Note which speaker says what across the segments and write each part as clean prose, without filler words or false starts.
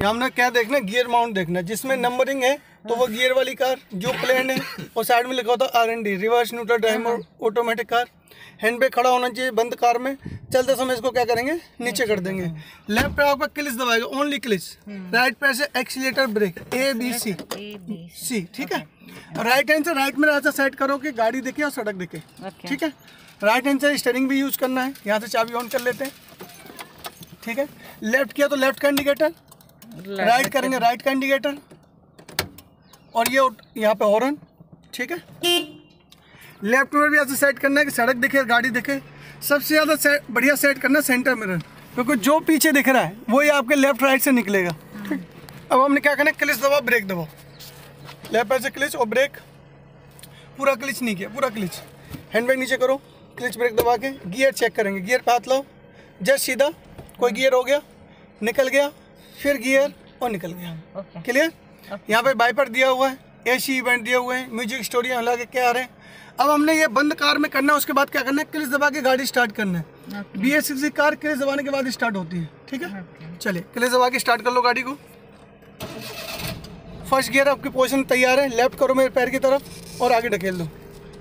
Speaker 1: हमने क्या देखना, गियर माउंट देखना, जिसमें नंबरिंग है तो वो गियर वाली कार, जो प्लेन है और साइड में लिखा होता है R&D, reverse neutral drive automatic car. Hand brake खड़ा होना चाहिए बंद कार में। चलते समय इसको क्या करेंगे, नीचे कर देंगे। लेफ्ट पे आपका क्लिच दबाएगा, ओनली क्लिच। राइट पैर से एक्सीलेटर ब्रेक ABC, ठीक है। राइट हैंड से राइट में ऐसा सेट करो कि गाड़ी दिखे और सड़क दिखे, ठीक है। राइट हैंड से स्टीयरिंग भी यूज करना है, यहाँ से चाबी ऑन कर लेते हैं, ठीक है। लेफ्ट किया तो लेफ्ट का इंडिकेटर, राइट करेंगे राइट का इंडिकेटर, और ये यहाँ पे हॉर्न, ठीक है। लेफ्ट में भी ऐसे सेट करना है कि सड़क दिखे गाड़ी दिखे। सबसे ज़्यादा बढ़िया सेट करना है सेंटर मिरर, क्योंकि जो पीछे दिख रहा है वही आपके लेफ्ट राइट से निकलेगा, ठीक। अब हमने क्या करना है, क्लिच दबाओ ब्रेक दबाओ, लेफ्ट पैर से क्लिच और ब्रेक, पूरा क्लिच नहीं किया, पूरा क्लिच। हैंड ब्रेक नीचे करो, क्लिच ब्रेक दबा के गियर चेक करेंगे, गियर पे हाथ लाओ, जस्ट सीधा, कोई गियर हो गया निकल गया, फिर गियर और निकल गया, क्लियर। यहाँ पे वाइपर दिया हुआ है, AC इवेंट दिए हुए हैं, म्यूजिक स्टोरी लगा के क्या आ रहे हैं। अब हमने ये बंद कार में करना है, उसके बाद क्या करना है, क्लिच दबा के गाड़ी स्टार्ट करना है। BS6 कार क्लिच दबाने के बाद स्टार्ट होती है, ठीक है। चलिए क्लिच दबा के स्टार्ट कर लो गाड़ी को। फर्स्ट गियर आपकी पोजीशन तैयार है, लेफ्ट करो मेरे पैर की तरफ और आगे ढकेल दो।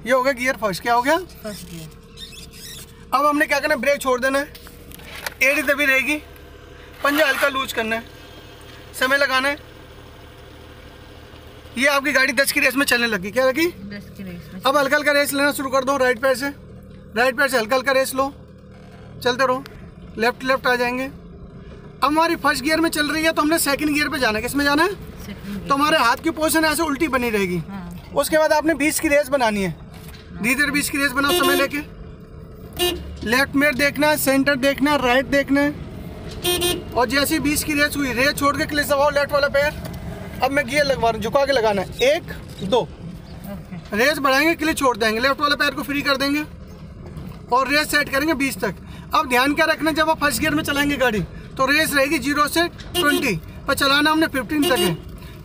Speaker 1: ये हो गया गियर फर्स्ट, क्या हो गया, फर्स्ट गियर। अब हमने क्या करना है, ब्रेक छोड़ देना है, एड़ी दबी रहेगी, पंजा हल्का लूज करना है, समय लगाना है। ये आपकी गाड़ी 10 की रेस में चलने लगी, क्या लगी, 10 की रेस में। अब हल्का हल्का रेस लेना शुरू कर दो, राइट पैर से हल्का हल्का रेस लो, चलते रहो, लेफ्ट लेफ्ट आ जाएंगे। अब हमारी फर्स्ट गियर में चल रही है तो हमने सेकंड गियर पे जाना है। किस में जाना है, तो हमारे हाथ की पोजीशन ऐसे उल्टी बनी रहेगी। उसके बाद आपने 20 की रेस बनानी है, धीरे धीरे 20 की रेस बनाओ, समय लेके। लेफ्ट में देखना है, सेंटर देखना है, राइट देखना है, और जैसी 20 की रेस हुई, रेस छोड़ के क्लिच दबाओ लेफ्ट वाला पैर। अब मैं गियर लगवा रहा हूँ, झुका के लगाना है, 1 2, रेस बढ़ाएंगे, क्लिच छोड़ देंगे, लेफ्ट वाला पैर को फ्री कर देंगे और रेस सेट करेंगे 20 तक। अब ध्यान क्या रखना, जब आप फर्स्ट गियर में चलाएंगे गाड़ी तो रेस रहेगी 0 से 20 पर, चलाना हमने 15 तक है।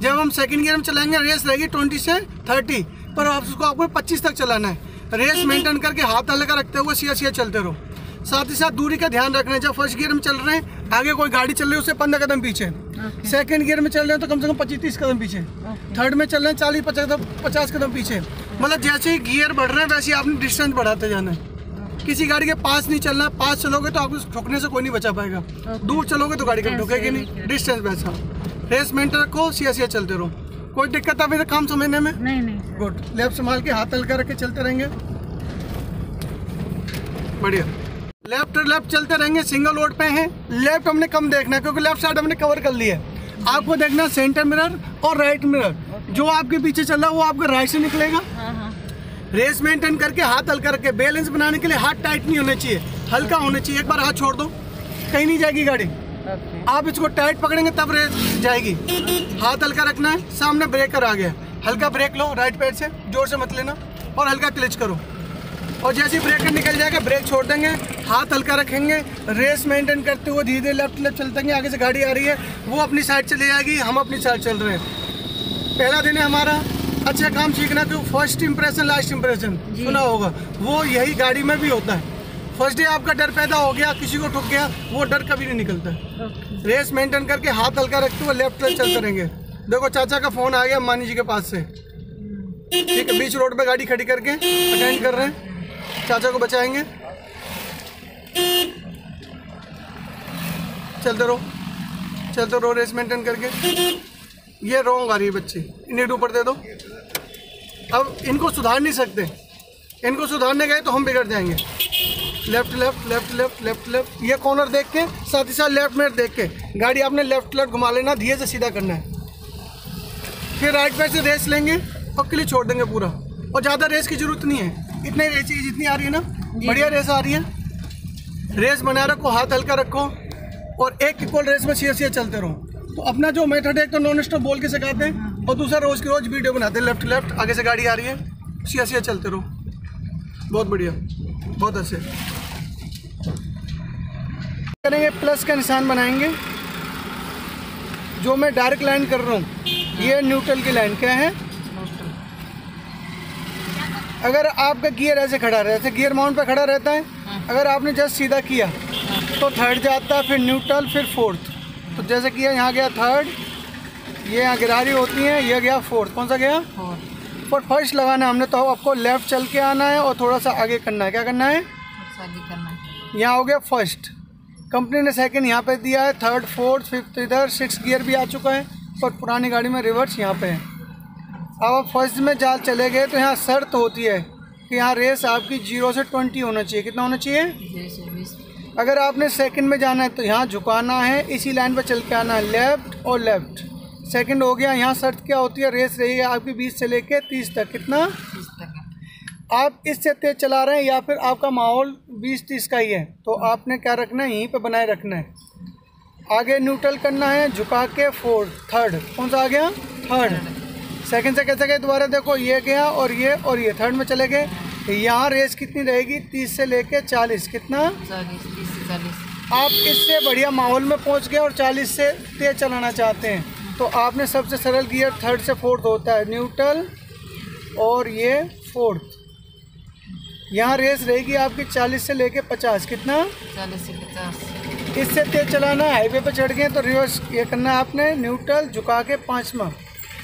Speaker 1: जब हम सेकंड गियर में चलाएंगे रेस रहेगी 20 से 30 पर, उसको आपको 25 तक चलाना है। रेस मेंटेन करके हाथ हल्का रखते हुए सीधा चलते रहो। साथ ही साथ दूरी का ध्यान रखना है, जब फर्स्ट गियर में चल रहे हैं आगे कोई गाड़ी चल रही है उससे 15 कदम पीछे, सेकंड गियर में चल रहे हैं तो कम से कम 25-30 कदम पीछे, थर्ड में चल रहे हैं 40-50 कदम पीछे। मतलब जैसे ही गियर बढ़ रहे हैं वैसे ही आपने डिस्टेंस बढ़ाते जाना है। किसी गाड़ी के पास नहीं चलना है, पास चलोगे तो आपको ठुकने से कोई नहीं बचा पाएगा, दूर चलोगे तो गाड़ी कभी ठुकेगी नहीं, डिस्टेंस वैसा। रेस मेंटेन रखो, सीधा चलते रहो। कोई दिक्कत अभी तक काम समझने में? नहीं। गुड। लेफ्ट संभाल के हाथ हल्का रख के चलते रहेंगे, बढ़िया। लेफ्ट चलते रहेंगे, सिंगल रोड पे हैं। लेफ्ट हमने कम देखना है क्योंकि लेफ्ट साइड हमने कवर कर लिया है। आपको देखना सेंटर मिरर और राइट मिरर, जो आपके पीछे चल रहा है वो आपके राइट से निकलेगा। रेस मेंटेन करके हाथ हल्का रख के, बैलेंस बनाने के लिए हाथ टाइट नहीं होने चाहिए, हल्का होने चाहिए। एक बार हाथ छोड़ दो, कहीं नहीं जाएगी गाड़ी। आप इसको टाइट पकड़ेंगे तब रेस जाएगी। हाथ हल्का रखना है। सामने ब्रेकर आ गया, हल्का ब्रेक लो राइट पैर से, जोर से मत लेना, और हल्का क्लिच करो। और जैसे ही ब्रेकर निकल जाएगा ब्रेक छोड़ देंगे, हाथ हल्का रखेंगे, रेस मेंटेन करते हुए धीरे धीरे लेफ्ट चलते हैं। आगे से गाड़ी आ रही है वो अपनी साइड चली जाएगी, हम अपनी साइड चल रहे हैं। पहला दिन है हमारा अच्छा काम सीखना, कि फर्स्ट इंप्रेशन लास्ट इंप्रेशन सुना होगा, वो यही गाड़ी में भी होता है। फर्स्ट डे आपका डर पैदा हो गया, किसी को ठुक गया, वो डर कभी नहीं निकलता है। रेस मेंटेन करके हाथ हल्का रखते हुए लेफ्ट चलते रहेंगे। देखो चाचा का फोन आ गया मानी जी के पास से, ठीक है, बीच रोड पे गाड़ी खड़ी करके अटेंड कर रहे हैं, चाचा को बचाएंगे। चलते रहो रेस मेंटेन करके। ये रॉन्ग आ रही है बच्ची, इन्हें ऊपर दे दो। अब इनको सुधार नहीं सकते, इनको सुधारने गए तो हम बिगड़ जाएंगे। लेफ्ट। ये कॉर्नर देख के, साथ ही साथ लेफ्ट में देख के गाड़ी आपने लेफ्ट घुमा लेना, धीरे से सीधा करना है। फिर राइट पैर से रेस लेंगे और क्लिच छोड़ देंगे पूरा। और ज़्यादा रेस की जरूरत नहीं है, इतने रेस जितनी आ रही है ना, बढ़िया रेस आ रही है। रेस बना रखो, हाथ हल्का रखो, और एक इक्वल रेस में सीधा चलते रहो। तो अपना जो मेथड है, एक तो नॉन स्टॉप बोल के सिखाते हैं, और दूसरा रोज़ की रोज़ वीडियो बनाते हैं। लेफ्ट आगे से गाड़ी आ रही है, सीधा चलते रहो। बहुत बढ़िया, बहुत अच्छे करेंगे। प्लस का निशान बनाएंगे, जो मैं डायरेक्ट लाइन कर रहा हूँ, ये न्यूट्रल की लाइन क्या है। अगर आपका गियर ऐसे खड़ा रहता है, गियर माउंट पे खड़ा रहता है, अगर आपने जस्ट सीधा किया तो थर्ड जाता है, फिर न्यूट्रल, फिर फोर्थ, तो जैसे कि यहाँ गया थर्ड, ये यहाँ गिरारी होती हैं, ये गया फोर्थ। कौन सा गया? फोर्थ। फर्स्ट लगाना है हमने, तो आपको लेफ्ट चल के आना है और थोड़ा सा आगे करना है। क्या करना है? यहाँ हो गया फर्स्ट। कंपनी ने सेकंड यहाँ पे दिया है, थर्ड फोर्थ फिफ्थ इधर, 6 गियर भी आ चुका है, पर पुरानी गाड़ी में रिवर्स यहाँ पे है। अब आप फर्स्ट में जा चले गए तो यहाँ शर्त होती है कि यहाँ रेस आपकी 0 से 20 होना चाहिए। कितना होना चाहिए? 0 से 20। अगर आपने सेकंड में जाना है तो यहाँ झुकाना है, इसी लाइन पर चल के आना है, लेफ्ट और लेफ्ट। सेकंड हो गया। यहाँ शर्त क्या होती है? रेस रही है आपकी 20 से लेके 30 तक। कितना? 30 तक। आप इससे तेज चला रहे हैं या फिर आपका माहौल 20-30 का ही है, तो आपने क्या रखना है? यहीं पे बनाए रखना है। आगे न्यूट्रल करना है, झुका के फोर्थ, थर्ड। कौन सा आ गया? थर्ड। सेकंड से कैसे गए? दोबारा देखो, ये गया और ये थर्ड में चले गए। यहाँ रेस कितनी रहेगी? 30 से लेके 40। कितना? 40, 30 से 40। आप इससे बढ़िया माहौल में पहुँच गए और 40 से तेज चलाना चाहते हैं, तो आपने सबसे सरल गियर थर्ड से फोर्थ होता है, न्यूट्रल और ये फोर्थ। यहाँ रेस रहेगी आपकी 40 से लेके 50। कितना? 40 से 50। इससे तेज चलाना है, हाईवे पे चढ़ गए तो रिवर्स ये करना है आपने, न्यूट्रल झुका के 5वां।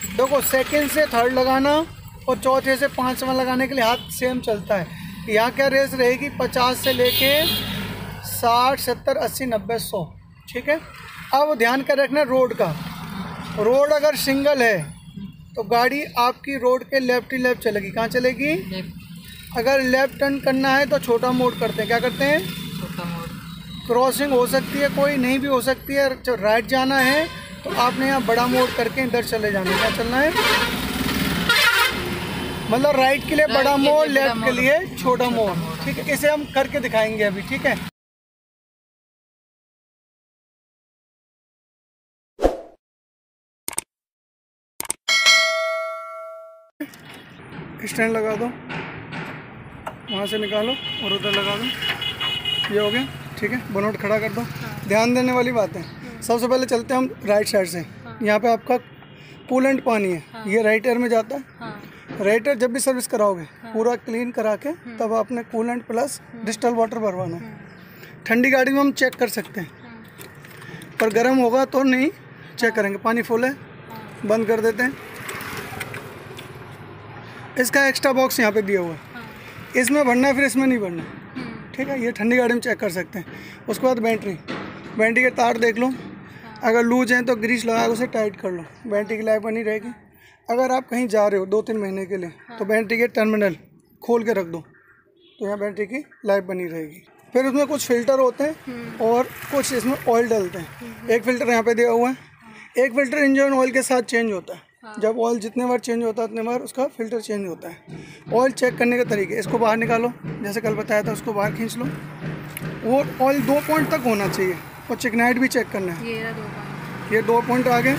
Speaker 1: देखो, सेकंड से थर्ड लगाना और चौथे से 5वां लगाने के लिए हाथ सेम चलता है। यहाँ क्या रेस रहेगी? 50 से लेके 60, 70, 80, 90, 100। ठीक है। अब ध्यान कर रखना रोड का। रोड अगर सिंगल है तो गाड़ी आपकी रोड के लेफ्ट ही लेफ्ट चलेगी। कहाँ चलेगी? लेफ्ट। अगर लेफ्ट टर्न करना है तो छोटा मोड करते हैं। क्या करते हैं? छोटा मोड। क्रॉसिंग हो सकती है, कोई नहीं भी हो सकती है। जो राइट जाना है तो आपने यहाँ बड़ा मोड करके इधर चले जाना है। क्या चलना है? मतलब राइट के लिए बड़ा मोड, लेफ्ट के लिए छोटा मोड। ठीक है, इसे हम करके दिखाएंगे अभी। ठीक है। स्टैंड लगा दो, वहाँ से निकालो और उधर लगा दो। ये हो गया। ठीक है। बोनट खड़ा कर दो। ध्यान देने वाली बात है, सबसे पहले चलते हैं हम राइट साइड से। यहाँ पे आपका कूलेंट पानी है, ये राइट एयर में जाता है। राइट एयर जब भी सर्विस कराओगे पूरा क्लीन करा के तब आपने कूलेंट प्लस डिस्टल वाटर भरवाना है। ठंडी गाड़ी में हम चेक कर सकते हैं, पर गर्म होगा तो नहीं चेक करेंगे। पानी फुल है, बंद कर देते हैं। इसका एक्स्ट्रा बॉक्स यहाँ पे दिया हुआ है, इसमें भरना है, फिर इसमें नहीं भरना। ठीक है। ये ठंडी गाड़ी में चेक कर सकते हैं। उसके बाद बैटरी के तार देख लो, अगर लूज हैं तो ग्रीस लगा के उसे टाइट कर लो, बैटरी की लाइफ बनी रहेगी। अगर आप कहीं जा रहे हो 2-3 महीने के लिए तो बैटरी के टर्मिनल खोल के रख दो, तो यहाँ बैटरी की लाइफ बनी रहेगी। फिर उसमें कुछ फ़िल्टर होते हैं और कुछ इसमें ऑयल डलते हैं। एक फ़िल्टर यहाँ पे दिया हुआ है, एक फ़िल्टर इंजन ऑयल के साथ चेंज होता है। जब ऑयल जितने बार चेंज होता है उतने बार उसका फ़िल्टर चेंज होता है। ऑयल चेक करने के तरीके, इसको बाहर निकालो, जैसे कल बताया था, उसको बाहर खींच लो। वो ऑयल 2 पॉइंट तक होना चाहिए और चिकनाइट भी चेक करना है। ये 2 पॉइंट आ गए,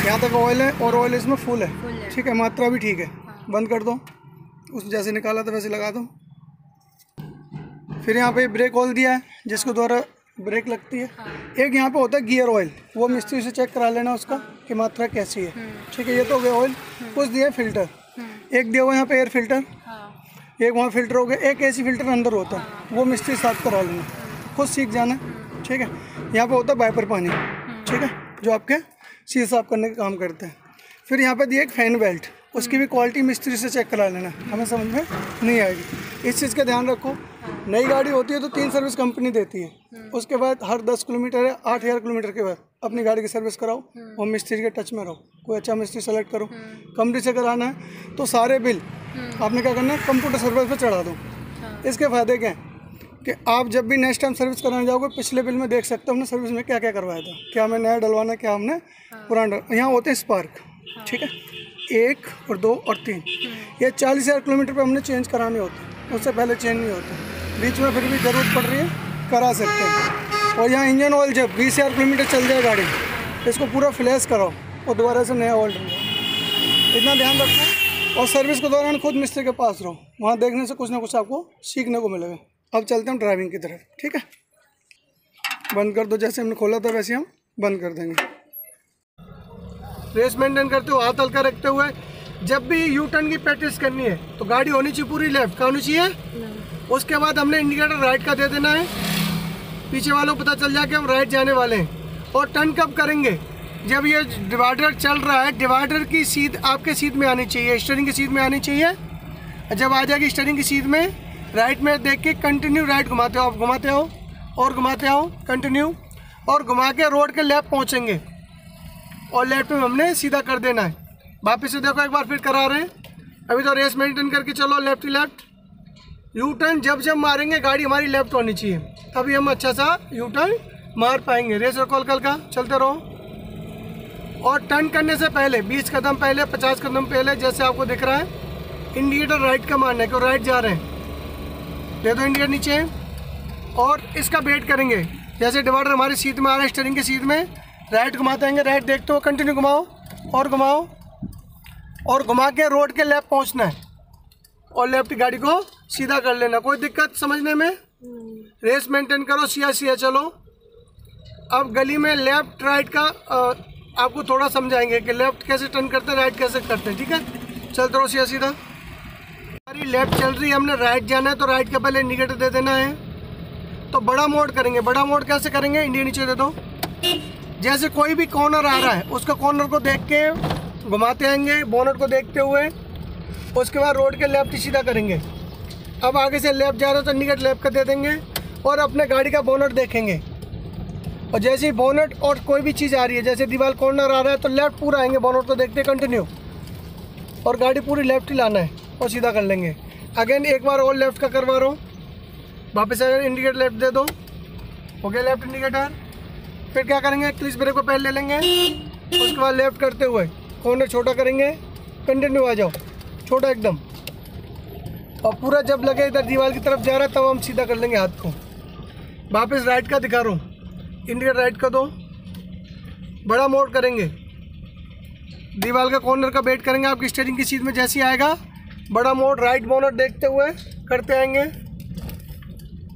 Speaker 1: यहाँ तक ऑयल है और ऑयल इसमें फुल है। ठीक है, मात्रा भी ठीक है। बंद कर दो, उस जैसे निकाला था वैसे लगा दो। फिर यहाँ पे ब्रेक ऑयल दिया है जिसके द्वारा ब्रेक लगती है। एक यहाँ पे होता है गियर ऑयल, वो मिस्त्री से चेक करा लेना उसका कि मात्रा कैसी है। ठीक है। ये तो हो गया ऑयल। कुछ दिया फिल्टर, एक दिया हुआ यहाँ पे एयर फिल्टर, एक वहाँ फिल्टर हो गया, एक एसी फिल्टर अंदर होता है, वो मिस्त्री साथ करा लेना, खुद सीख जाना। ठीक है। यहाँ पे होता है वाइपर पानी, ठीक है, जो आपके सीट साफ करने का काम करते हैं। फिर यहाँ पे दिया एक फैन बेल्ट, उसकी भी क्वालिटी मिस्त्री से चेक करा लेना, हमें समझ में नहीं आएगी। इस चीज़ का ध्यान रखो। नई गाड़ी होती है तो 3 सर्विस कंपनी देती है, उसके बाद हर 10 किलोमीटर या 8000 किलोमीटर के बाद अपनी गाड़ी की सर्विस कराओ और मिस्त्री के टच में रहो। कोई अच्छा मिस्त्री सेलेक्ट करो। कंपनी से कराना है तो सारे बिल आपने क्या करना है, कंप्यूटर सर्विस पर चढ़ा दो। इसके फ़ायदे क्या हैं कि आप जब भी नेक्स्ट टाइम सर्विस कराने जाओगे पिछले बिल में देख सकते हो हमने सर्विस में क्या क्या करवाया था, क्या हमें नया डलवाना, क्या हमने पुराना। यहाँ होते हैं स्पार्क, ठीक है, 1 और 2 और 3, ये 40,000 किलोमीटर पे हमने चेंज कराने होते हैं, उससे पहले चेंज नहीं होते। बीच में फिर भी ज़रूरत पड़ रही है करा सकते हैं। और यहाँ इंजन ऑयल जब 20,000 किलोमीटर चल जाए गाड़ी, इसको पूरा फ्लैश कराओ और दोबारा से नया ऑयल डलवाओ। इतना ध्यान रखो और सर्विस के दौरान खुद मिस्त्री के पास रहो, वहाँ देखने से कुछ ना कुछ आपको सीखने को मिलेगा। अब चलते हैं ड्राइविंग की तरफ। ठीक है, बंद कर दो, जैसे हमने खोला था वैसे हम बंद कर देंगे। रेस मेंटेन करते हुए हाथ हल्का रखते हुए, जब भी यू टर्न की प्रैक्टिस करनी है तो गाड़ी होनी चाहिए पूरी लेफ्ट, का होनी चाहिए। उसके बाद हमने इंडिकेटर राइट का दे देना है, पीछे वालों को पता चल जाए कि हम राइट जाने वाले हैं। और टर्न कब करेंगे? जब ये डिवाइडर चल रहा है, डिवाइडर की सीध आपके सीध में आनी चाहिए, स्टीयरिंग की सीध में आनी चाहिए। जब आ जाएगी स्टीयरिंग की सीध में, राइट में देख के कंटिन्यू राइट घुमाते हो, आप घुमाते हो और घुमाते हो कंटिन्यू, और घुमा के रोड के लेफ्ट पहुँचेंगे और लेफ्ट में हमने सीधा कर देना है। वापस से देखो एक बार फिर करा रहे हैं। अभी तो रेस मेंटेन करके चलो, लेफ्ट ही लेफ्ट। यू टर्न जब जब मारेंगे गाड़ी हमारी लेफ्ट होनी चाहिए, तभी हम अच्छा सा यू टर्न मार पाएंगे। रेस रखो हल्का हल्का, चलते रहो। और टर्न करने से पहले 20 कदम पहले, 50 कदम पहले, जैसे आपको दिख रहा है इंडिकेटर राइट का मारना है कि राइट जा रहे हैं, दे दो इंडिकेटर नीचे। और इसका वेट करेंगे, जैसे डिवाइडर हमारी सीट में आ रहा है, स्टीयरिंग की सीट में राइट घुमाते आएंगे, राइट देखते हो, कंटिन्यू घुमाओ और घुमाओ और घुमा के रोड के लेफ्ट पहुंचना है और लेफ्ट गाड़ी को सीधा कर लेना। कोई दिक्कत समझने में? रेस मेंटेन करो, सिया सिया चलो। अब गली में लेफ्ट राइट का आपको थोड़ा समझाएंगे कि लेफ्ट कैसे टर्न करते हैं, राइट कैसे करते हैं, ठीक है? चलते रहो सिया सीधा। हमारी लेफ्ट चल रही है, हमने राइट जाना है तो राइट के पहले इंडिकेटर दे देना है। तो बड़ा मोड करेंगे। बड़ा मोड कैसे करेंगे? इंडिया नीचे दे दो। जैसे कोई भी कॉर्नर आ रहा है, उसका कॉर्नर को देख के घुमाते आएंगे, बोनट को देखते हुए। उसके बाद रोड के लेफ्ट सीधा करेंगे। अब आगे से लेफ्ट जा रहे हो तो इंडिकेटर लेफ्ट का दे देंगे और अपने गाड़ी का बोनट देखेंगे। और जैसे ही बोनट और कोई भी चीज़ आ रही है, जैसे दीवार कॉर्नर आ रहा है तो लेफ्ट पूरा आएंगे, बोनट को देखते कंटिन्यू, और गाड़ी पूरी लेफ्ट ही लाना है और सीधा कर लेंगे। अगेन एक बार और लेफ्ट का करवा रहा हूँ, वापस अगर इंडिकेटर लेफ्ट दे दो, हो गया लेफ्ट इंडिकेटर। फिर क्या करेंगे? क्लिच ब्रेक को पहले ले लेंगे, उसके बाद लेफ्ट करते हुए कॉर्नर छोटा करेंगे, कंटिन्यू आ जाओ, छोटा एकदम। और पूरा जब लगे इधर दीवार की तरफ जा रहा है तब हम सीधा कर लेंगे हाथ को। वापस राइट का दिखा रहा हूँ, इंडिकेटर राइट का दो, बड़ा मोड करेंगे, दीवार का कॉर्नर का वेट करेंगे, आपकी स्टीयरिंग की सीट में जैसी आएगा बड़ा मोड राइट बोनट देखते हुए करते आएंगे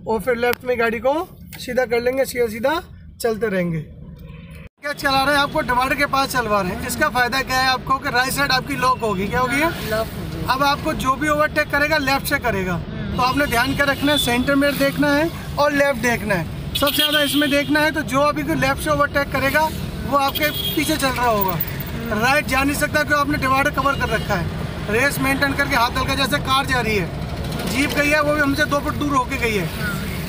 Speaker 1: और फिर लेफ्ट में गाड़ी को सीधा कर लेंगे, सीधा सीधा चलते रहेंगे। क्या चला रहे हैं? आपको डिवाइडर के पास चलवा रहे हैं। इसका फायदा क्या है आपको कि राइट साइड आपकी लॉक होगी। क्या होगी? लॉक होगी। अब आपको जो भी ओवरटेक करेगा लेफ्ट से करेगा, तो आपने ध्यान कर रखना है, सेंटर में देखना है और लेफ्ट देखना है। सबसे ज़्यादा इसमें देखना है तो जो अभी को लेफ्ट से ओवरटेक करेगा वो आपके पीछे चल रहा होगा, राइट जा नहीं सकता क्योंकि आपने डिवाइडर कवर कर रखा है। रेस मेंटेन करके हाथ हल्का, जैसे कार जा रही है, जीप गई है, वो भी हमसे 2 फुट दूर होके गई है,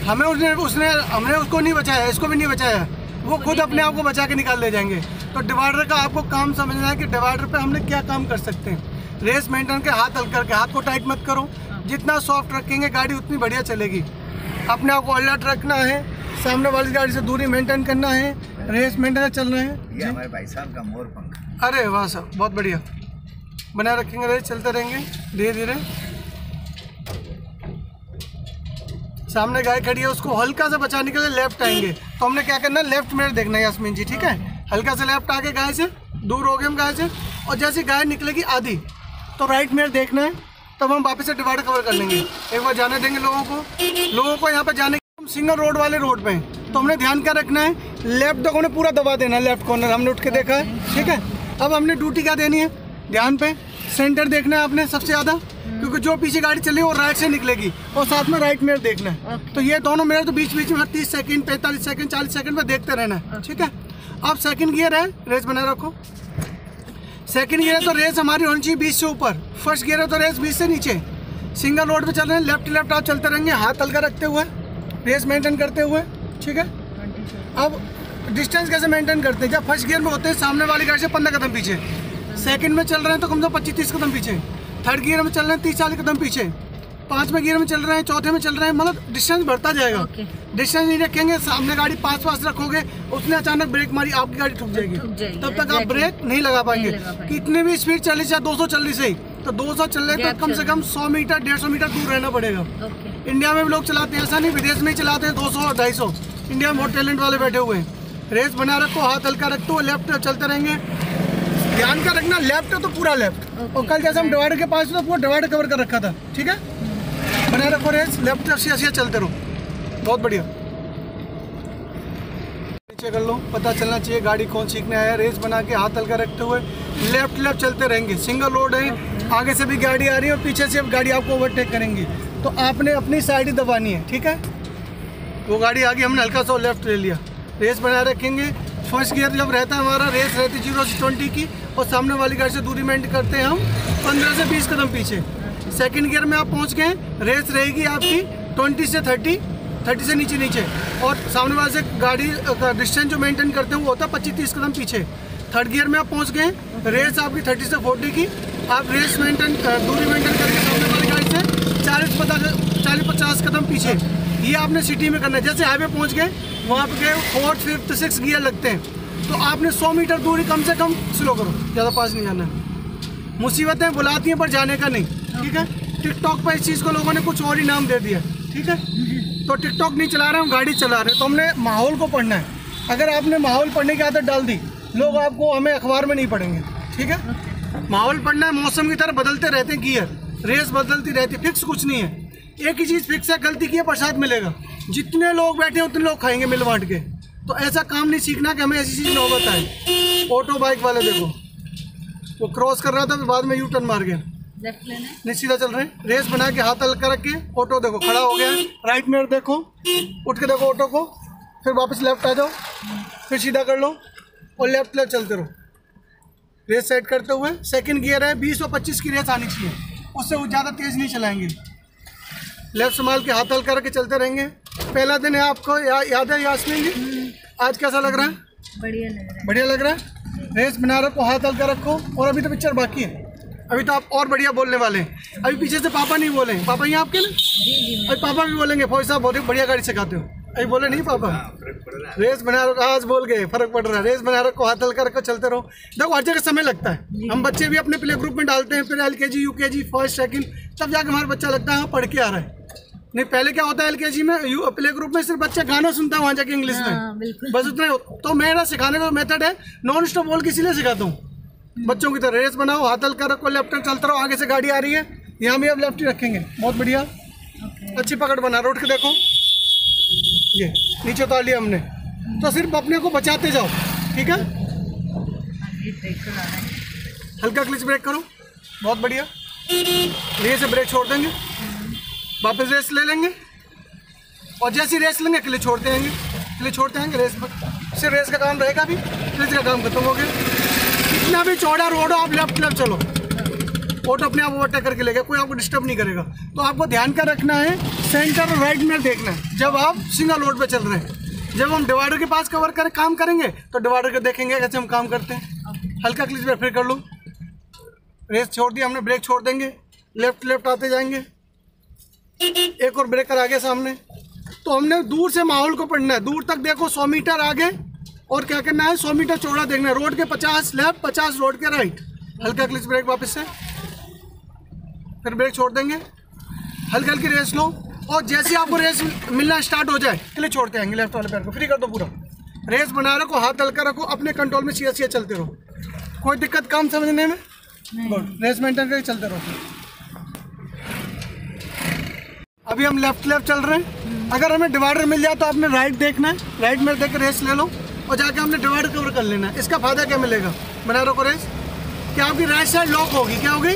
Speaker 1: हमने उसको नहीं बचाया, इसको भी नहीं बचाया, वो खुद अपने आप को बचा के निकाल ले जाएंगे। तो डिवाइडर का आपको काम समझना है कि डिवाइडर पे हमने क्या काम कर सकते हैं। रेस मेंटेन के हाथ हल्का करके, हाथ को टाइट मत करो, जितना सॉफ्ट रखेंगे गाड़ी उतनी बढ़िया चलेगी। अपने आप को अलर्ट रखना है, सामने वाली गाड़ी से दूरी मेंटेन करना है, रेस मेंटेन चलना है।
Speaker 2: ये हमारे भाई साहब का मोर पंख।
Speaker 1: अरे वाह साहब, बहुत बढ़िया, बनाए रखेंगे, रेस चलते रहेंगे धीरे धीरे। सामने गाय खड़ी है, उसको हल्का सा बचाने के लिए लेफ्ट आएंगे, तो हमने क्या करना है? लेफ्ट मिरर देखना है यास्मीन जी, ठीक है? हल्का से लेफ्ट आके गाय से दूर हो गए हम गाय से, और जैसे गाय निकलेगी आधी तो राइट मिरर देखना है, तब हम वापस से डिवाइडर कवर कर लेंगे। एक बार जाने देंगे लोगों को यहाँ पे जाने हम सिंगल रोड वाले रोड पे हैं, तो हमने ध्यान क्या रखना है? लेफ्ट को हमने पूरा दबा देना है, लेफ्ट कॉर्नर हमने उठ के देखा है, ठीक है? अब हमने ड्यूटी क्या देनी है? ध्यान पे सेंटर देखना है आपने सबसे ज़्यादा, क्योंकि जो पीछे गाड़ी चली वो राइट से निकलेगी, और साथ में राइट मिरर देखना है। तो ये दोनों मिरर तो बीच बीच में 30 सेकंड, 45 सेकंड, 40 सेकंड में देखते रहना है, ठीक है? अब सेकंड गियर है, रेस बनाए रखो। सेकंड गियर है तो रेस हमारी होनी चाहिए 20 से ऊपर, फर्स्ट गियर है तो रेस 20 से नीचे। सिंगल रोड पे चल रहे हैं, लेफ्ट आप चलते रहेंगे, हाथ हल्का रखते हुए, रेस मेंटेन करते हुए, ठीक है? अब डिस्टेंस कैसे मेंटेन करते हैं? जब फर्स्ट गियर में होते हैं सामने वाली गाड़ी से 15 कदम पीछे, सेकंड में चल रहे हैं तो कम से कम 25-30 कदम पीछे, थर्ड गियर में चल रहे हैं 30-40 कदम पीछे, 5वें गियर में चल रहे हैं, चौथे में चल रहे हैं, मतलब डिस्टेंस बढ़ता जाएगा। डिस्टेंस नहीं रखेंगे, सामने गाड़ी पास रखोगे, उसने अचानक ब्रेक मारी, आपकी गाड़ी ठुक जाएगी, तब तक आप ब्रेक नहीं लगा पाएंगे। कितनी भी स्पीड चली, चाहे 200 चल रही सही, तो 200 चल रहे तो कम से कम 100 मीटर 150 मीटर दूर रहना पड़ेगा। इंडिया में भी लोग चलाते हैं, ऐसा नहीं विदेश में ही चलाते हैं 200 और 250। इंडिया में बहुत टैलेंट वाले बैठे हुए हैं। रेस बना रखो, हाथ हल्का रखो, लेफ्ट चलते रहेंगे, ध्यान का रखना लेफ्ट है तो पूरा लेफ्ट। और कल जैसे हम डिवाइडर के पास तो पूरा डिवाइडर कवर कर रखा था, ठीक है? बनाए रखो रेस, लेफ्ट से चलते रहो, बहुत बढ़िया। नीचे कर लो, पता चलना चाहिए गाड़ी कौन सीखने आया। रेस बना के हाथ हल्का रखते हुए लेफ्ट चलते रहेंगे। सिंगल रोड है, आगे से भी गाड़ी आ रही है और पीछे से गाड़ी आपको ओवरटेक करेंगी, तो आपने अपनी साइड ही दबानी है, ठीक है? वो गाड़ी आ गई, हमने हल्का सा लेफ्ट ले लिया, रेस बनाए रखेंगे, फर्स्ट गियर जब रहता है हमारा, रेस रहती 0 से 20 की, और सामने वाली गाड़ी से दूरी मेंटेन करते हैं हम 15 से 20 कदम पीछे। सेकंड गियर में आप पहुंच गए, रेस रहेगी आपकी 20 से 30 से नीचे, और सामने वाले से गाड़ी का डिस्टेंस जो मेंटेन करते हैं वो होता है 25-30 कदम पीछे। थर्ड गियर में आप पहुंच गए, रेस आपकी 30 से 40 की, आप रेस दूरी मेंटेन करके सामने वाली गाड़ी से 40-50 कदम पीछे। ये आपने सिटी में करना है। जैसे हाईवे पहुंच गए, वहाँ पे 4th, 5th, 6th गियर लगते हैं, तो आपने 100 मीटर दूरी कम से कम स्लो करो, ज़्यादा पास नहीं जाना है। मुसीबतें बुलाती हैं पर जाने का नहीं, ठीक है। टिकटॉक पर इस चीज़ को लोगों ने कुछ और ही नाम दे दिया, ठीक है। तो टिकटॉक नहीं चला रहे हम, गाड़ी चला रहे हैं, तो हमने माहौल को पढ़ना है। अगर आपने माहौल पढ़ने की आदत डाल दी, लोग आपको हमें अखबार में नहीं पढ़ेंगे, ठीक है। माहौल पढ़ना है, मौसम की तरह बदलते रहते हैं गियर, रेस बदलती रहती है, फिक्स कुछ नहीं है। एक ही चीज़ फिक्स है, गलती की है प्रसाद मिलेगा। जितने लोग बैठे हैं उतने लोग खाएंगे मिल बांट के। तो ऐसा काम नहीं सीखना कि हमें ऐसी चीज़ नौबत आए। ऑटो बाइक वाले देखो, वो क्रॉस कर रहा था, फिर बाद में यू टर्न मार गया, नहीं सीधा चल रहे हैं। रेस बना के हाथ हल्का रख के, ऑटो देखो खड़ा हो गया है, राइट मिरर देखो, उठ के देखो ऑटो को, फिर वापस लेफ्ट आ जाओ, फिर सीधा कर लो और लेफ्ट चलते रहो, रेस सेट करते हुए। सेकंड गियर है, 20 और 25 की रेस आनी चाहिए, उससे वो ज़्यादा तेज़ नहीं चलाएंगे। लेफ्ट संभाल के हाथ हल्का रख के चलते रहेंगे। पहला दिन है आपको याद है यास्मीन जी? आज कैसा लग रहा है? बढ़िया लग रहा है। रेस बना रखो, हाथ हल्का रखो, और अभी तो पिक्चर बाकी है, अभी तो आप और बढ़िया बोलने वाले हैं। अभी पीछे से पापा नहीं बोले, पापा यहाँ आपके ना? अभी पापा भी बोलेंगे, फौज साहब बहुत बढ़िया गाड़ी सिखाते हो। अभी बोले नहीं पापा? रेस बना रखो, आज बोल गए, फर्क पड़ रहा है। रेस बना रखो, हाथ हल्का रखो, चलते रहो। देखो हर जगह समय लगता है, हम बच्चे भी अपने प्ले ग्रुप में डालते हैं, फिर LKG UKG फर्स्ट सेकंड, तब जाके हमारा बच्चा लगता है हाँ पढ़ के आ रहा है। नहीं पहले क्या होता है, LKG में प्ले ग्रुप में सिर्फ बच्चा गाना सुनता है वहाँ जाके इंग्लिश में, बस उतना ही। तो मेरा सिखाने का मेथड है नॉन स्टॉप बोल के, इसीलिए सिखाता हूँ बच्चों की तरह। रेस बनाओ, हाथ हल्का रखो, लेफ्ट चलते रहो, आगे से गाड़ी आ रही है, यहाँ भी अब लेफ्ट ही रखेंगे, बहुत बढ़िया। अच्छी पकड़ बना, रोड के देखो, ये नीचे उतार लिया हमने, तो सिर्फ अपने को बचाते जाओ, ठीक है। हल्का क्लच ब्रेक करो, बहुत बढ़िया। धीरे से ब्रेक छोड़ देंगे, वापस रेस ले लेंगे, और जैसी रेस लेंगे क्लच छोड़ते आएंगे, क्लच छोड़ते आएंगे, रेस सिर्फ रेस का काम रहेगा, अभी क्लच का काम खत्म हो गया। कितना भी चौड़ा रोड हो, आप लेफ्ट चलो, ऑटो अपने आप ओवरटेक करके लेगा, कोई आपको डिस्टर्ब नहीं करेगा। तो आपको ध्यान का रखना है, सेंटर और राइट में देखना है जब आप सिंगल रोड पे चल रहे हैं। जब हम डिवाइडर के पास काम करेंगे तो डिवाइडर के देखेंगे कैसे हम काम करते हैं। हल्का क्लिच ब्रेक फिर कर लो, रेस छोड़ दी हमने, ब्रेक छोड़ देंगे, लेफ्ट आते जाएंगे, एक और ब्रेकर आगे सामने। तो हमने दूर से माहौल को पढ़ना है, दूर तक देखो, 100 मीटर आगे, और क्या करना है 100 मीटर चौड़ा देखना है। रोड के 50 लेफ्ट, 50 रोड के राइट। हल्का क्लिच ब्रेक वापस से, फिर ब्रेक छोड़ देंगे, हल्की रेस लो, और जैसे आपको रेस मिलना स्टार्ट हो जाए क्लिच छोड़ते आएंगे, लेफ्ट वाले पैर को फ्री कर दो पूरा। रेस बना रखो, हाथ हल्का रखो, अपने कंट्रोल में सीधा चलते रहो, कोई दिक्कत काम समझने में, रेस मेंटेन करके चलते रहो। अभी हम लेफ्ट चल रहे हैं। अगर हमें डिवाइडर मिल जाए तो आपने राइट देखना है, राइट में देख रेस ले लो, और जाके हमने डिवाइडर कवर कर लेना है। इसका फायदा क्या मिलेगा, बना रखो रेस, कि आपकी राइट साइड लॉक होगी, क्या होगी?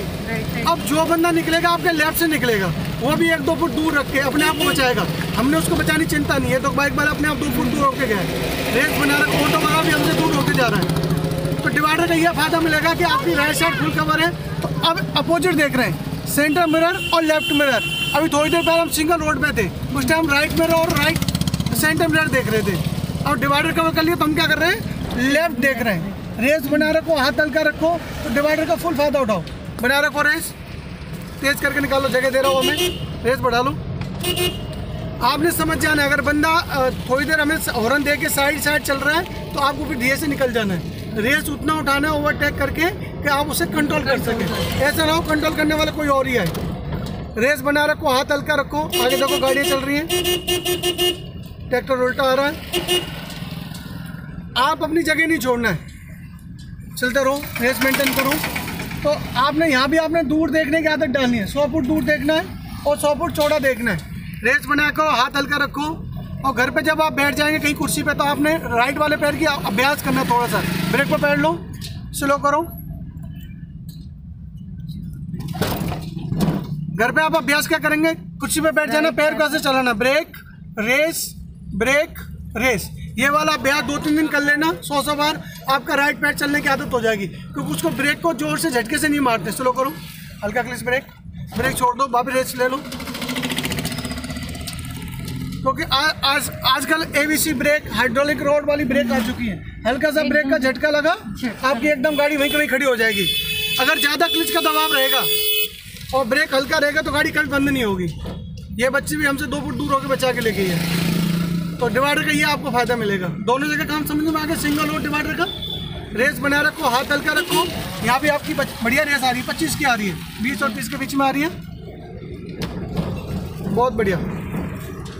Speaker 1: अब जो बंदा निकलेगा आपके लेफ्ट से निकलेगा, वो भी 1-2 फुट दूर रख के अपने आप को बचाएगा। हमने उसको बचाने चिंता नहीं है, तो बाइक वाला अपने आप 2 फुट दूर होके गया है। रेस बना रखो, ऑटो वाला भी हमसे दूर होके जा रहा है। तो डिवाइडर का यह फायदा मिलेगा कि आपकी राइट साइड फुल कवर है। तो अब अपोजिट देख रहे हैं, सेंटर मिरर और लेफ्ट मिरर। अभी थोड़ी देर पहले हम सिंगल रोड पे थे, उस टाइम राइट मिरर और राइट सेंटर मिरर देख रहे थे। अब डिवाइडर कवर कर लिया तो हम क्या कर रहे हैं, लेफ्ट देख रहे हैं। रेस बना रखो, हाथ हल्का रखो, तो डिवाइडर का फुल फायदा उठाओ। बना रखो रेस, तेज करके निकालो, जगह दे रहा हूँ हमें, रेस बढ़ा लो। आपने समझ जाना है, अगर बंदा थोड़ी देर हमें हॉर्न दे के साइड चल रहा है तो आपको फिर धीरे से निकल जाना है। रेस उतना उठाना है ओवरटेक करके कि आप उसे कंट्रोल कर सकें। ऐसा ना हो कंट्रोल करने वाला कोई और ही आए। रेस बना रखो, हाथ हल्का रखो, आगे देखो गाड़ियाँ चल रही हैं, ट्रैक्टर उल्टा आ रहा है। आप अपनी जगह नहीं छोड़ना है, चलते रहो, रेस मेंटेन करो। तो आपने यहाँ भी आपने दूर देखने की आदत डालनी है, 100 फुट दूर देखना है और 100 फुट चौड़ा देखना है। रेस बना कर हाथ हल्का रखो, और घर पे जब आप बैठ जाएंगे कहीं कुर्सी पे तो आपने राइट वाले पैर की अभ्यास करना, थोड़ा सा ब्रेक पर पैर लो, स्लो करो। घर पे आप अभ्यास क्या करेंगे, कुर्सी पे बैठ जाना, पैर कैसे चलाना, ब्रेक रेस ब्रेक रेस। ये वाला अभ्यास 2-3 दिन कर लेना 100 बार, आपका राइट पैर चलने की आदत हो जाएगी। क्योंकि उसको ब्रेक को जोर से झटके से नहीं मारते। स्लो करो, हल्का क्लिच ब्रेक छोड़ दो, वापस रेस्ट ले लो। क्योंकि आजकल एबीसी ब्रेक, हाइड्रोलिक रोड वाली ब्रेक आ चुकी है। हल्का सा ब्रेक का झटका लगा, आपकी एकदम गाड़ी वहीं कहीं खड़ी हो जाएगी। अगर ज़्यादा क्लिच का दबाव रहेगा और ब्रेक हल्का रहेगा तो गाड़ी कभी बंद नहीं होगी। ये बच्ची भी हमसे 2 फुट दूर होकर बचा के ले गई है। तो डिवाइडर का ये आपको फायदा मिलेगा। दोनों जगह काम समझ में आ गया। सिंगल और डिवाइडर का रेस बना रखो, हाथ हल्का रखो। यहाँ भी आपकी बढ़िया रेस आ रही है, 25 की आ रही है, 20 और 30 के बीच में आ रही है, बहुत बढ़िया।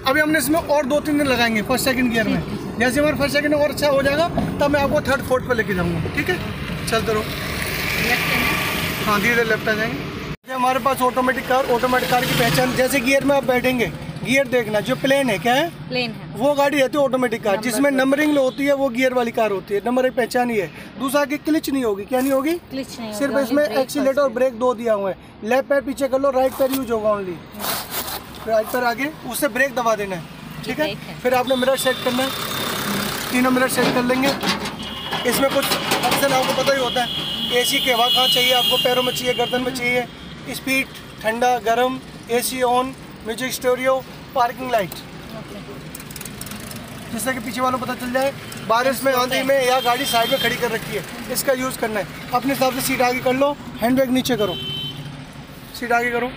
Speaker 1: अभी हमने इसमें और 2-3 दिन लगाएंगे फर्स्ट सेकंड गियर में। जैसे हमारा फर्स्ट सेकंड और अच्छा हो जाएगा तब मैं आपको थर्ड फोर्थ पर लेके जाऊँगा। ठीक है, चलते रहो। हाँ, धीरे धीरे लेफ्ट आ जाएंगे। हमारे पास ऑटोमेटिक कार की पहचान, जैसे गियर में आप बैठेंगे, गियर देखना, जो प्लेन है, क्या है, प्लेन है, वो गाड़ी रहती है ऑटोमेटिक कार। जिसमें नंबरिंग होती है वो गियर वाली कार होती है। नंबर 1 पहचान ही है। दूसरा की क्लिच नहीं होगी। क्या नहीं होगी? क्लिच नहीं, सिर्फ इसमें एक्सीलेटर और ब्रेक 2 दिया हुआ है। लेफ्ट पैर पीछे कर लो, राइट पैर यूज होगा ओनली। राइट पैर आगे, उससे ब्रेक दबा देना है। ठीक है, फिर आपने मिरर सेट करना है। तीनों मिरर सेट कर लेंगे। इसमें कुछ ऑप्शन आपको पता ही होता है। एसी की हवा कहाँ चाहिए आपको, पैरों में चाहिए, गर्दन में चाहिए, स्पीड, ठंडा, गर्म, AC on, music studio, parking light, जिससे कि पीछे वालों को पता चल जाए बारिश में, आंधी में, या गाड़ी साइड में खड़ी कर रखी है, इसका यूज़ करना है। अपने हिसाब से सीट आगे कर लो, हैंड ब्रेक नीचे करो, सीट आगे करो,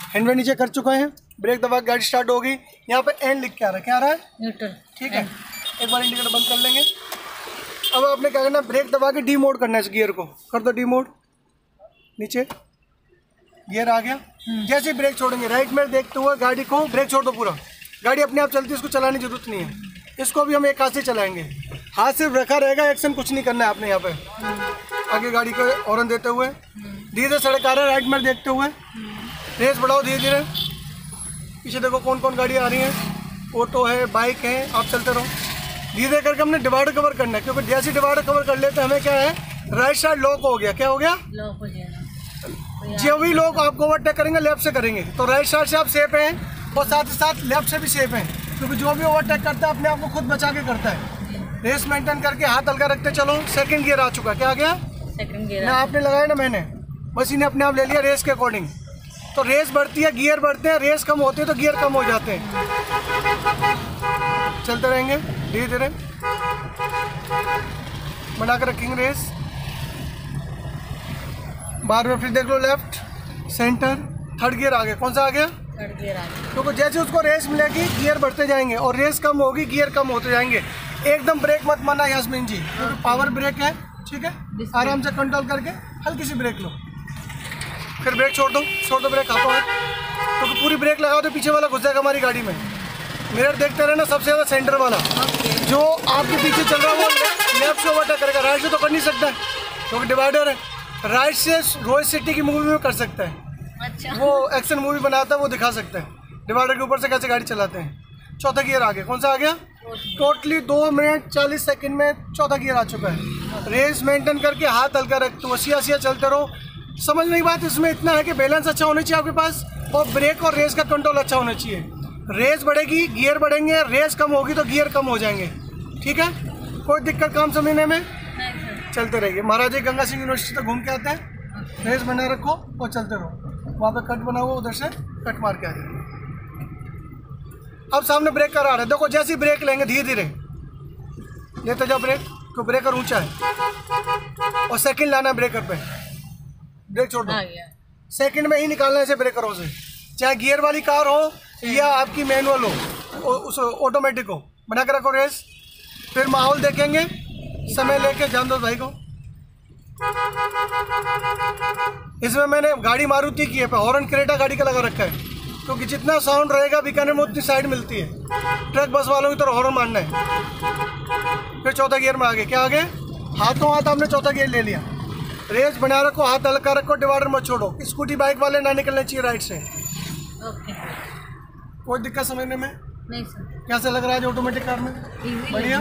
Speaker 1: हैंड ब्रेक नीचे कर चुका है, ब्रेक दबा गाड़ी स्टार्ट होगी। यहाँ पे एंड लिख के आ रहा है, क्या आ रहा है? न्यूट्रल। ठीक है, एक बार इंडिकेटर बंद कर लेंगे। अब आपने क्या करना है, ब्रेक दबा के डी मोड करना है। इस गियर को कर दो डी मोड, नीचे गियर आ गया। जैसे ब्रेक छोड़ेंगे, राइट में देखते हुए गाड़ी को ब्रेक छोड़ दो पूरा। गाड़ी अपने आप चलती है, इसको चलाने की जरूरत नहीं है। इसको भी हम एक हाथ से चलाएंगे, हाथ सिर्फ रखा रहेगा, एक्शन कुछ नहीं करना है आपने। यहाँ पे आगे गाड़ी को हॉर्न देते हुए, धीरे सड़क आ रहा है, राइट में देखते हुए रेस बढ़ाओ धीरे धीरे। पीछे देखो कौन कौन गाड़ी आ रही है, ऑटो है, बाइक है, आप चलते रहो। धीरे करके हमने डिवाइडर कवर करना है। क्योंकि जैसे डिवाइडर कवर कर लेते हमें क्या है, राइट साइड लॉक हो गया। क्या हो गया? लॉक हो गया। जो भी लोग आपको ओवरटेक करेंगे लेफ्ट से करेंगे, तो राइट साइड से आप सेफ हैं और साथ ही साथ लेफ्ट से भी सेफ हैं। क्योंकि जो भी ओवरटेक करता है अपने आप को खुद बचा के करता है। रेस मेंटेन करके हाथ हल्का रखते चलो। सेकंड गियर आ चुका है। क्या आ गया? Second gear. ना आपने लगाया ना मैंने, बस इन्हें अपने आप ले लिया रेस के अकॉर्डिंग। तो रेस बढ़ती है, गियर बढ़ते हैं, रेस कम होती है तो गियर कम हो जाते हैं। चलते रहेंगे धीरे धीरे, बना कर रखेंगे रेस। बार में फिर देख लो, लेफ्ट, सेंटर, थर्ड गियर आ गया। कौन सा आ गया? थर्ड गियर आ गया। क्योंकि जैसे उसको रेस मिलेगी गियर बढ़ते जाएंगे और रेस कम होगी, गियर कम होते जाएंगे। एकदम ब्रेक मत मारना यास्मीन जी, क्योंकि पावर ब्रेक है। ठीक है, आराम से कंट्रोल करके हल्की सी ब्रेक लो, फिर ब्रेक छोड़ दो ब्रेक हाथों हाथ। क्योंकि पूरी ब्रेक लगाओ तो पीछे वाला घुस जाएगा हमारी गाड़ी में। मिरर देखते रहना, सबसे ज़्यादा सेंटर वाला जो आपके पीछे चल रहा है वो लेफ्ट से ओवरटेक करेगा, राइट से तो कर नहीं सकता क्योंकि डिवाइडर है। राइट से रोहित शेट्टी की मूवी में कर सकता है। अच्छा। वो एक्शन मूवी बनाता है, वो दिखा सकता है डिवाइडर के ऊपर से कैसे गाड़ी चलाते हैं। चौथा गियर आ गया। कौन सा आ गया? टोटली 2 मिनट 40 सेकंड में चौथा गियर आ चुका है। रेस मेंटेन करके हाथ हल्का रखते हो, सिया चलते रहो। समझने की बात इसमें इतना है कि बैलेंस अच्छा होना चाहिए आपके पास और ब्रेक और रेस का कंट्रोल अच्छा होना चाहिए। रेस बढ़ेगी, गियर बढ़ेंगे, रेस कम होगी तो गियर कम हो जाएंगे। ठीक है, कोई दिक्कत काम समझने में? चलते रहिए। महाराजा गंगा सिंह यूनिवर्सिटी तक घूम के आता है। रेस बना रखो और चलते रहो। वहाँ पे कट बना हुआ, उधर से कट मार के आ जाएंगे। अब सामने ब्रेक कर आ रहा है, देखो जैसे ही ब्रेक लेंगे धीरे धीरे लेते जाओ ब्रेक, तो ब्रेकर ऊंचा है और सेकंड लाना है ब्रेकर पे। ब्रेक छोड़ दो, सेकंड में ही निकालना है ऐसे ब्रेकरों से। चाहे गियर वाली कार हो या आपकी मैनुअल हो, उस ऑटोमेटिक हो। बना के रखो रेस, फिर माहौल देखेंगे, समय लेके जान दो भाई को। इसमें मैंने गाड़ी मारुति की है, हॉर्न क्रेटा गाड़ी का लगा रखा है क्योंकि जितना साउंड रहेगा बीकानेर में उतनी साइड मिलती है। ट्रक बस वालों की तरह हॉर्न मारना है। फिर चौथा गियर में आ गए। क्या आ गए? हाथों हाथ आपने चौथा गियर ले लिया। रेस बना रखो, हाथ हल्का रखो, डिवाइडर मत छोड़ो। स्कूटी बाइक वाले ना निकलने चाहिए राइट से। ओके। कोई दिक्कत समझने में? नहीं सर। कैसा लग रहा है ऑटोमेटिक कार में? बढ़िया।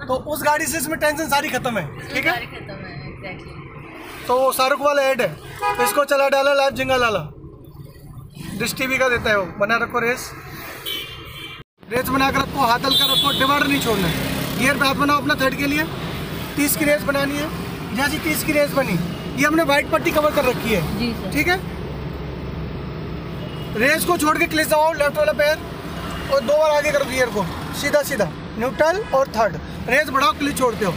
Speaker 1: तो उस गाड़ी से इसमें टेंशन सारी खत्म है। ठीक है, खत्म है एग्जैक्टली। तो शाहरुख वाला ऐड है, इसको चला डाला, लाइव जिंगा लाला, डिश टीवी का देता है वो। बना रखो रेस। रेस बना कर रखो, हाथ हल्का रखो, डिवाइडर नहीं छोड़ना है। गियर पे हाथ बनाओ अपना थर्ड के लिए। 30 की रेस बनानी है। जैसी 30 की रेस बनी, ये हमने वाइट पट्टी कवर कर रखी है, ठीक है। रेस को छोड़ के क्लिच दबाओ लेफ्ट वाला पैर और 2 बार आगे करो गियर को, सीधा सीधा, न्यूट्रल और थर्ड। रेस बढ़ाओ, क्लिच छोड़ते हो।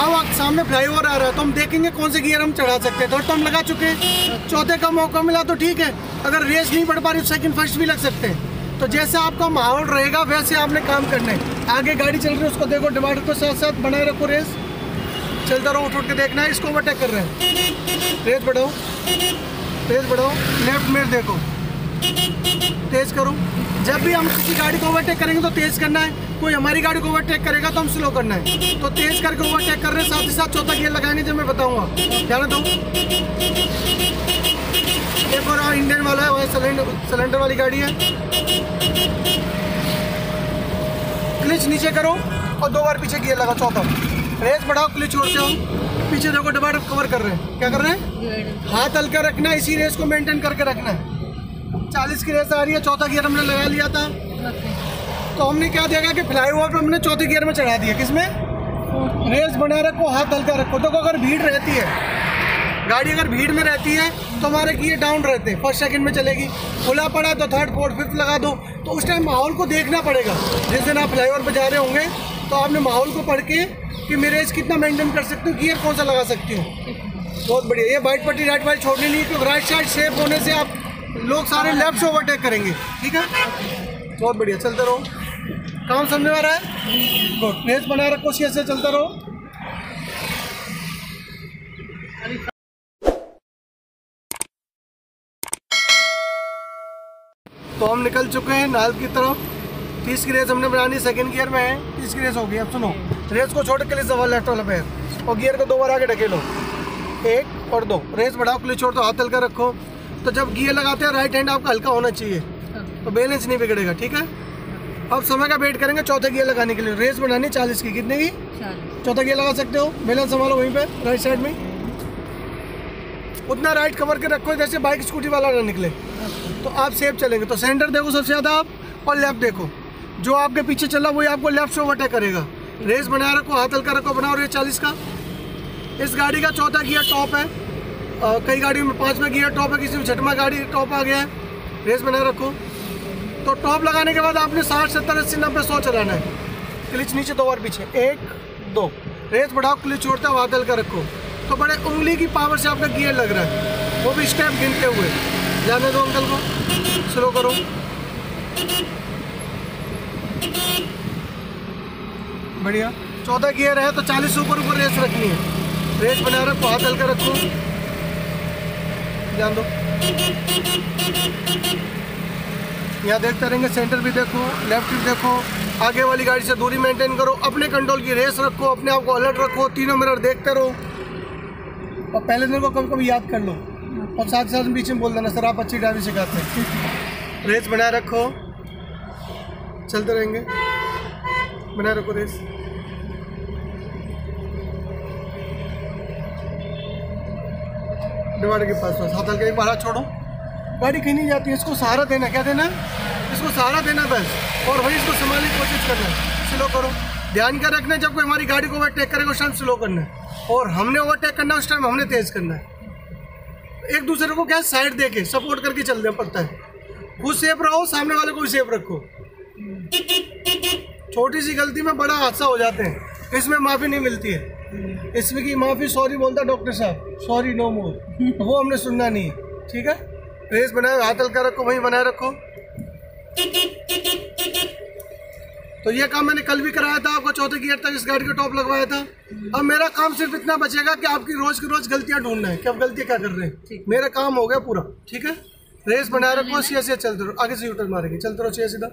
Speaker 1: अब आप सामने फ्लाईओवर आ रहा है तो हम देखेंगे कौन से गियर हम चढ़ा सकते हैं। थर्ड तो हम लगा चुके हैं, चौथे का मौका मिला तो ठीक है। अगर रेस नहीं बढ़ पा रही सेकंड फर्स्ट भी लग सकते हैं। तो जैसे आपका माहौल रहेगा वैसे आपने काम करना है। आगे गाड़ी चल रही है उसको देखो, डिवाइडर को साथ साथ बनाए रखो, रेस चलता रहो, उठ के देखना है। इसको ओवरटेक कर रहे हैं, रेस बढ़ाओ, रेस बढ़ाओ, लेफ्ट में देखो, तेज करो। जब भी हम किसी गाड़ी को ओवरटेक करेंगे तो तेज करना है। कोई हमारी गाड़ी को ओवरटेक करेगा तो हम स्लो करना है। तो तेज करके ओवरटेक कर रहे हैं, साथ ही साथ चौथा गियर लगाएंगे जब मैं बताऊंगा, ध्यान दो। एक और इंडियन वाला है, वह सिलेंडर वाली गाड़ी है। क्लिच नीचे करो और 2 बार पीछे गियर लगा, चौथा। रेस बढ़ाओ, क्लिच छोड़ते हो, पीछे देखो डिवाइडर कवर कर रहे हैं। क्या कर रहे हैं? हाथ हल्का रखना है, इसी रेस को मेंटेन करके रखना है। 40 की रेस आ रही है, चौथा गियर हमने लगा लिया था। तो हमने क्या देखा कि फ्लाईओवर पर हमने चौथे गियर में चढ़ा दिया। किसमें? रेस बना रखो, हाथ हल्का रखो। देखो अगर भीड़ रहती है, गाड़ी अगर भीड़ में रहती है तो हमारे गियर डाउन रहते हैं, फर्स्ट सेकंड में चलेगी। खुला पड़ा तो थर्ड फोर्थ फिफ्थ लगा दो। तो उस टाइम माहौल को देखना पड़ेगा। जिस दिन आप फ्लाईओवर पर जा रहे होंगे तो आपने माहौल को पढ़ के कि मैं रेस कितना मेंटेन कर सकती हूँ, गियर कौन सा लगा सकती हूँ। बहुत बढ़िया। ये वाइट पट्टी राइट वाइट छोड़नी नहीं, क्योंकि राइट साइड सेफ होने से आप लोग सारे लेफ्ट से ओवरटेक करेंगे, ठीक है। बहुत बढ़िया, चलते रहो, काम समझ में आ रहा है। गुड। रेस बना रखो, सीधे से चलते रहो। तो हम निकल चुके हैं नाल की तरफ। 30 की रेस हमने बनानी, सेकंड गियर में है। 30 की रेस होगी। अब सुनो, रेस को छोड़ के लिए दबाओ लेफ्ट वाला पैर और गियर को 2 बार आगे ढकेलो, 1 और 2। रेस बढ़ाओ, क्लिच छोड़ दो, हाथ हल्का रखो। तो जब गियर लगाते हैं राइट हैंड आपका हल्का होना चाहिए, तो बैलेंस नहीं बिगड़ेगा, ठीक है। अब समय का वेट करेंगे चौथा गियर लगाने के लिए। रेस बनानी 40 की, कितने की? 40। चौथा गियर लगा सकते हो, बैलेंस संभालो वहीं पे राइट साइड में। उतना राइट कवर के रखो जैसे बाइक स्कूटी वाला ना निकले, तो आप सेफ चलेंगे। तो सेंटर देखो सबसे ज़्यादा आप, और लेफ्ट देखो। जो आपके पीछे चल रहा वही आपको लेफ्ट से ओवरटेक करेगा। रेस बनाए रखो, हाथ हल्का रखो, बनाओ रेस 40 का। इस गाड़ी का चौथा गियर टॉप है, कई गाड़ियों में 5वां गियर टॉप है, किसी में 6वां गाड़ी टॉप आ गया है। रेस बनाए रखो। तो टॉप लगाने के बाद आपने 60, 70, 80, 90, 100 चलाना है। क्लिच नीचे 2 बार पीछे, 1, 2। रेस बढ़ाओ, क्लिच छोड़ते हो, हाथ हल्का रखो। तो बड़े उंगली की पावर से आपका गियर लग रहा है, वो भी स्टेप गिनते हुए। जाने दो अंकल को, स्लो करो। बढ़िया। चौथा गियर है तो 40 से ऊपर रेस रखनी है। रेस बना रखो, हाथ हल्का रखो, ध्यान दो। यहाँ देखते रहेंगे, सेंटर भी देखो, लेफ्ट भी देखो। आगे वाली गाड़ी से दूरी मेंटेन करो, अपने कंट्रोल की रेस रखो, अपने आप को अलर्ट रखो, तीनों मिरर देखते रहो। और पहले दिन को कभी कभी याद कर लो, और साथ साथ बीच में बोल देना, सर आप अच्छी ड्राइविंग सिखाते हैं। रेस बनाए रखो, चलते रहेंगे, बनाए रखो रेस। डिवाइडर के पास हाथ हल्का, एक बार हाथ छोड़ो। गाड़ी कहीं नहीं जाती है, इसको सहारा देना। क्या देना? इसको सहारा देना बस, और वही इसको संभालने की कोशिश करना है। स्लो करो, ध्यान क्या रखना है, जब कोई हमारी गाड़ी को ओवरटेक करेगा उस टाइम स्लो करना है, और हमने ओवरटेक करना है उस टाइम हमने तेज करना है। एक दूसरे को क्या साइड देके सपोर्ट करके चलना पड़ता है। खुद सेफ रहो, सामने वाले को भी सेफ रखो। छोटी सी गलती में बड़ा हादसा हो जाते हैं, इसमें माफ़ी नहीं मिलती है। इसमें की माफ़ी सॉरी बोलता डॉक्टर साहब, सॉरी नो मोर, वो हमने सुनना नहीं है, ठीक है। रेस बनाए, हाथ हल्का रखो, वहीं बनाए रखो। तो ये काम मैंने कल भी कराया था आपको, चौथे गियर तक इस गाड़ी का टॉप लगवाया था। अब मेरा काम सिर्फ इतना बचेगा कि आपकी रोज की रोज गलतियां ढूंढना है कि आप गलतियां क्या कर रहे हैं। मेरा काम हो गया पूरा, ठीक है। रेस बनाए रखो, सीधे चलते रहो, आगे से यूटर्न मारेंगे, चलते रहो सीधा सीधा।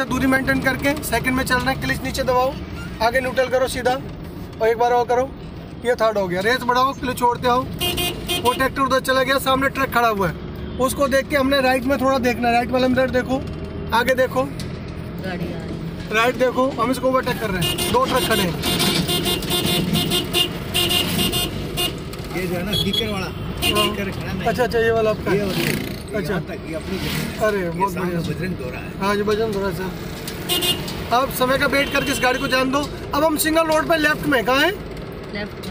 Speaker 1: दूरी मेंटेन करके सेकंड में चलना है। क्लिच नीचे दबाओ, आगे न्यूट्रल करो सीधा, और एक बार और करो। ये थर्ड हो गया। रेस बढ़ाओ, क्लिच छोड़ते आओ। वो ट्रैक्टर उधर चला गया, सामने ट्रक खड़ा हुआ है, उसको देख के हमने राइट में थोड़ा देखना है। राइट वाला मिरर देखो, आगे देखो, गाड़ी आ रही है, राइट देखो, हम इसको ओवरटेक कर रहे हैं। 2 ट्रक खड़े हैं।
Speaker 2: ये जो है ना स्पीकर वाला,
Speaker 1: अच्छा, ये वाला आपका। अच्छा,
Speaker 2: यहाँ तक ये अपनी जमीन है।
Speaker 1: अरे
Speaker 2: ये
Speaker 1: बहुत
Speaker 2: सामने
Speaker 1: बढ़िया।
Speaker 2: बजरंग दौरा है।
Speaker 1: हाँ जी बजरंग दौरा सर। अब समय का वेट करके इस गाड़ी को जान दो। अब हम सिंगल रोड पे लेफ्ट में, कहाँ है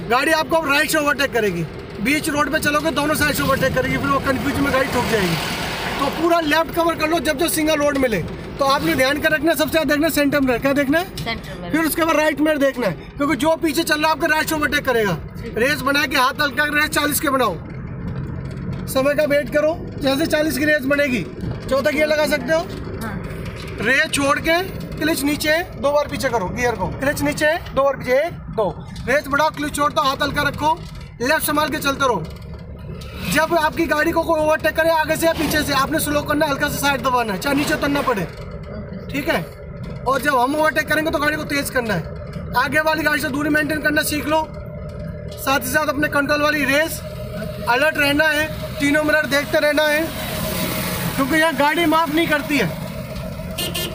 Speaker 1: गाड़ी आपको अब राइट से ओवरटेक करेगी। बीच रोड पे चलोगे दोनों साइड से ओवरटेक करेगी, फिर वो कंफ्यूजन में गाड़ी ठुक जाएगी। तो पूरा लेफ्ट कवर कर लो। जब सिंगल रोड मिले तो आपने ध्यान कर रखना है, सबसे ज्यादा देखना सेंटर में, क्या देखना है, फिर उसके बाद राइट में देखना है, क्योंकि जो पीछे चल रहा है आपके राइट से ओवरटेक करेगा। रेस बना के हाथ हल्का रेस 40 के बनाओ। समय का वेट करो, जैसे 40 की रेस बनेगी चौथा गियर लगा सकते हो। रेस छोड़ के क्लच नीचे 2 बार पीछे करो, गियर को क्लच नीचे 2 बार पीछे, 1 2, रेस बढ़ाओ, क्लच छोड़ दो, हाथ हल्का रखो, लेफ्ट संभाल के चलते रहो। जब आपकी गाड़ी को कोई ओवरटेक करे आगे से या पीछे से, आपने स्लो करना है, हल्का से साइड दबाना है, चाहे नीचे उतरना पड़े, ठीक है। और जब हम ओवरटेक करेंगे तो गाड़ी को तेज करना है। आगे वाली गाड़ी से दूरी मेंटेन करना सीख लो। साथ ही साथ अपने कंट्रोल वाली रेस, अलर्ट रहना है, तीनों मिनट देखते रहना है, क्योंकि यहाँ गाड़ी माफ नहीं करती है।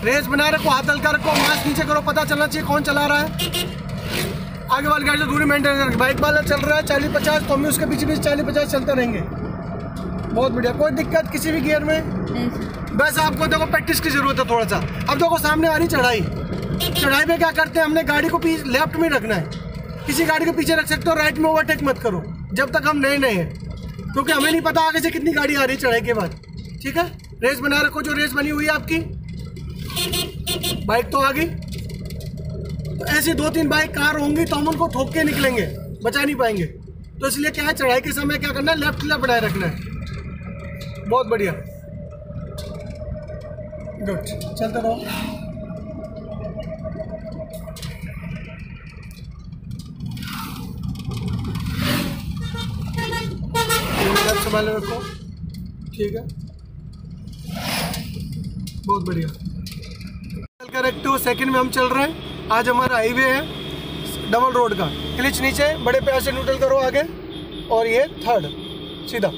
Speaker 1: रेस बना रखो, हाथ हल्का रखो, मास्क नीचे करो, पता चलना चाहिए कौन चला रहा है। आगे वाली गाड़ी से दूरी मेंटेन करके, बाइक वाला चल रहा है 40-50 तो हम उसके पीछे 40-50 चलते रहेंगे। बहुत बढ़िया, कोई दिक्कत किसी भी गियर में। बस आपको देखो प्रैक्टिस की जरूरत है थोड़ा सा। अब देखो सामने आ रही चढ़ाई, चढ़ाई में क्या करते हैं, हमने गाड़ी को लेफ्ट में रखना है। किसी गाड़ी को पीछे रख सकते हो, राइट में ओवरटेक मत करो जब तक हम नए हैं, क्योंकि हमें नहीं पता आगे से कितनी गाड़ी आ रही है चढ़ाई के बाद, ठीक है। रेस बना रखो, जो रेस बनी हुई है आपकी। बाइक तो आ गई, तो ऐसी 2-3 बाइक कार होंगी तो हम उनको ठोक के निकलेंगे, बचा नहीं पाएंगे। तो इसलिए क्या है, चढ़ाई के समय क्या करना है, लेफ्ट बनाए रखना है। बहुत बढ़िया, गुड, चलते रहो। लेफ्ट संभाले रखो, ठीक है, बहुत बढ़िया। करेक्टिव सेकंड में हम चल रहे हैं। आज हमारा हाईवे है डबल रोड का। क्लिच नीचे, बड़े पैर से न्यूट्रल करो आगे, और ये थर्ड सीधा।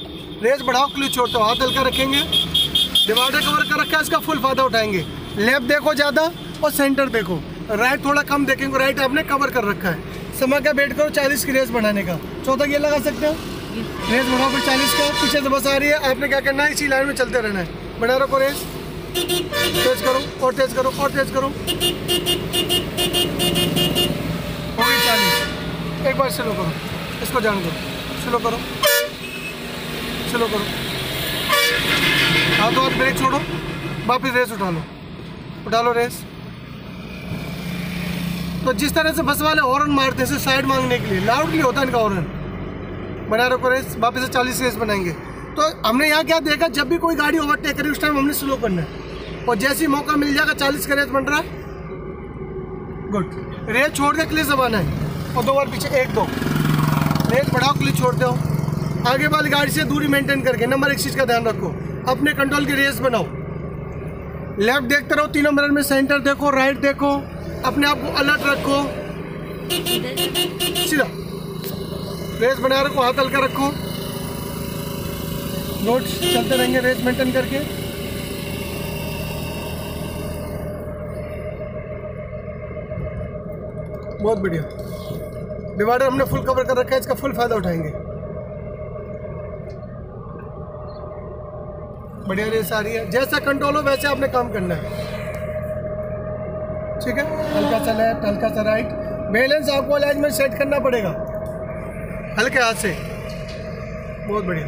Speaker 1: रेस बढ़ाओ, क्लिच छोड़ते हो, हाथ हल्का रखेंगे, डिवाइडर कवर कर रखा है, इसका फुल फायदा उठाएंगे। लेफ्ट देखो ज़्यादा और सेंटर देखो, राइट थोड़ा कम देखेंगे, राइट आपने कवर कर रखा है। समय का वेट करो 40 की रेस बढ़ाने का। चौथा गियर लगा सकते हो, रेस बढ़ाओ फिर 40 का। पीछे से बस आ रही है, आपने क्या करना है, इसी लाइन में चलते रहना है। बढ़ा रखो रेस, तेज करो और तेज करो और तेज करो। हो गई 40। एक बार स्लो करो, इसको जान दो, स्लो करो, स्लो करो, हाथों हाथ ब्रेक छोड़ो, वापिस रेस उठा लो रेस। तो जिस तरह से बस वाले हॉर्न मारते हैं साइड मांगने के लिए, लाउडली होता है इनका हॉर्न। बना रखो रेस, वापस से 40 रेस बनाएंगे। तो हमने यहाँ क्या देखा, जब भी कोई गाड़ी ओवरटेक करी उस टाइम हमने स्लो करना है, और जैसे ही मौका मिल जाएगा 40 का रेस बन रहा है, गुड, रेस छोड़ के क्लिच दबाना है, और 2 बार पीछे, 1-2, रेस बढ़ाओ, क्लिच छोड़ते हो। आगे वाली गाड़ी से दूरी मेंटेन करके। नंबर 1 चीज़ का ध्यान रखो, अपने कंट्रोल की रेस बनाओ। लेफ्ट देखते रहो, तीनों मिनट में, सेंटर देखो, राइट देखो, अपने आप को अलर्ट रखो, सीधा रेस बना रखो, हाथ हल्का रखो, रोड चलते रहेंगे रेस मेंटेन करके। बहुत बढ़िया, डिवाइडर हमने फुल कवर कर रखा है, इसका फुल फायदा उठाएंगे। बढ़िया रेस आ रही है, जैसा कंट्रोल हो वैसे आपने काम करना है, ठीक है। हल्का सा लेफ्ट, हल्का सा राइट, बैलेंस आपको अलाइनमेंट सेट करना पड़ेगा हल्के हाथ से। बहुत बढ़िया।